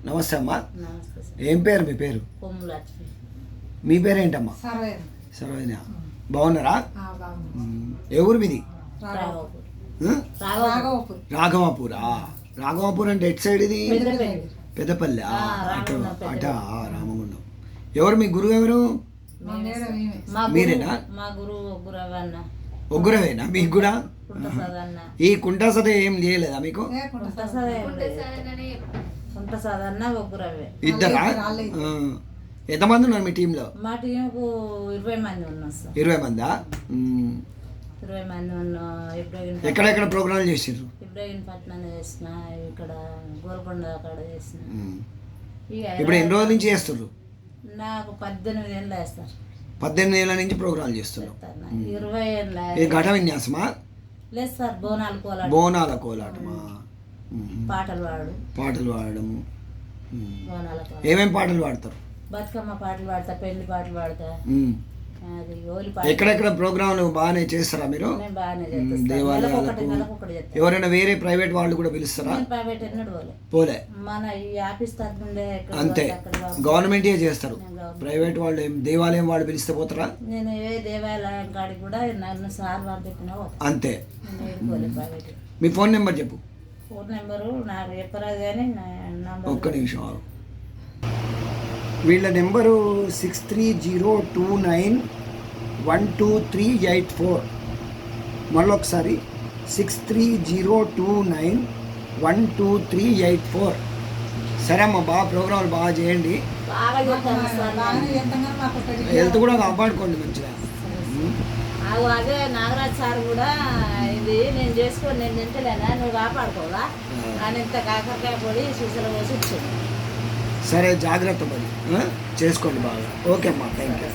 నమస్తే అమ్మా. నమస్తే సార్. ఏం పేరు మీ పేరు? కొమ్ము లక్ష్మి. మీ పేరేంటమ్మా? సర్వేరు. సరోజిని. బాగున్నారా? బాగుంది. ఏ ఊరు మీది? రాఘవపూర్. ఆ? రాఘవపూర్. రాఘవాపూరా? రాఘవాపూర్ అంటే ఎటు సైడ్ ఇది? పెద్దపల్లి. పెద్దపల్లి. అటు రామగుండం, అట రామగుండం. ఎవరు మీ గురువు ఎవరు? మా మేడం ఈమె. మా మీరేనా? మా గురువు ఒగ్గురవన్న. ఒగ్గురవేనా మీకు కూడా? కుంటసదన్న. ఈ కుంటాసద ఏం చేయలేదా మీకు? లేకుండా కుంటసదన్న ఒగ్గురవే. ఇద్దరా? ఆ. ఎంతమంది ఉన్నారు మీ టీంలో? మా టీంకు 20 మంది ఉన్నాం సార్. 20 మందా? 20 మంది ఉన్నాం. ఎక్కడెక్కడ ప్రోగ్రాంలు చేసిర్రు? ఇబ్రాహీంపట్నం చేసిన, ఇక్కడ గోల్కొండ అక్కడ చేసిన. ఇక ఇప్పుడు ఎన్ని రోజుల నుంచి చేస్తుర్రు? నాకు 18 ఏళ్ళు వేస్తారు. 18 ఏళ్ళ నుంచి ప్రోగ్రాంలు చేస్తున్నాం. 20 ఏళ్ళు ఏ ఘట విన్యాసమా? లేదు సార్, బోనాలు కోలాటం, బోనాల కోలాటమా? పాటలు పాడు, పాటలు పాడడం. బోనాల కోలాటం. ఏమేం పాటలు పాడతారు? బతుకమ్మ పాటలు పాడతా, పెళ్లి పాటలు పాడతా, అది ఓలి పాట. ఎక్కడెక్కడ ప్రోగ్రాంలు బాగానే చేస్తారా మీరు? నేను బాగానే చేస్తాను. దేవాలయాలకు నెలకొకటి చేస్తాను. ఎవరైనా వేరే ప్రైవేట్ వాళ్ళు కూడా పిలుస్తారా? నేను ప్రైవేట్ ఎన్నడు పోలే. పోలే. మన ఈ ఆఫీస్ తరఫు నుండే ఎక్కడ అంతే, పడితే అక్కడ పంపిస్తారు. గవర్నమెంటే చేస్తారు. నేను గవర్నమెంట్. ప్రైవేట్ వాళ్ళు దేవాలయం వాళ్ళు పిలిస్తే పోతారా? నేను ఏ దేవాలయం కాడికి కూడా నన్ను సార్ వాళ్ళు చెప్పినా పోతా. అంతే. నేను ఏడుకోలే ప్రైవేట్. మీ ఫోన్ నెంబర్ చెప్పు. ఫోన్ నెంబరు నాకు చెప్పరాదు కానీ నా నంబర్ ఒక్క నిమిషం ఆగు. వీళ్ళ నెంబరు 6302912384. మళ్ళొకసారి 6302912384. సరే అమ్మ, బాగా ప్రోగ్రాంలు బాగా చేయండి. బాగా చెప్తాను సార్. బాగానే చేస్తాం కానీ మాకు ఒకటి హెల్త్ కూడా కాపాడుకోండి మంచిగా. అదే నాగరాజ్ సార్ కూడా ఇది నేను చేసుకొని నేను తింటలేనా, నువ్వు కాపాడుకోవాలా అని ఇంత కాకరకాయ పొడి సూసలు పోసి ఇచ్చింది. సరే, జాగ్రత్త పడి చేసుకోండి బాగా. ఓకే అమ్మా, థ్యాంక్ యూ.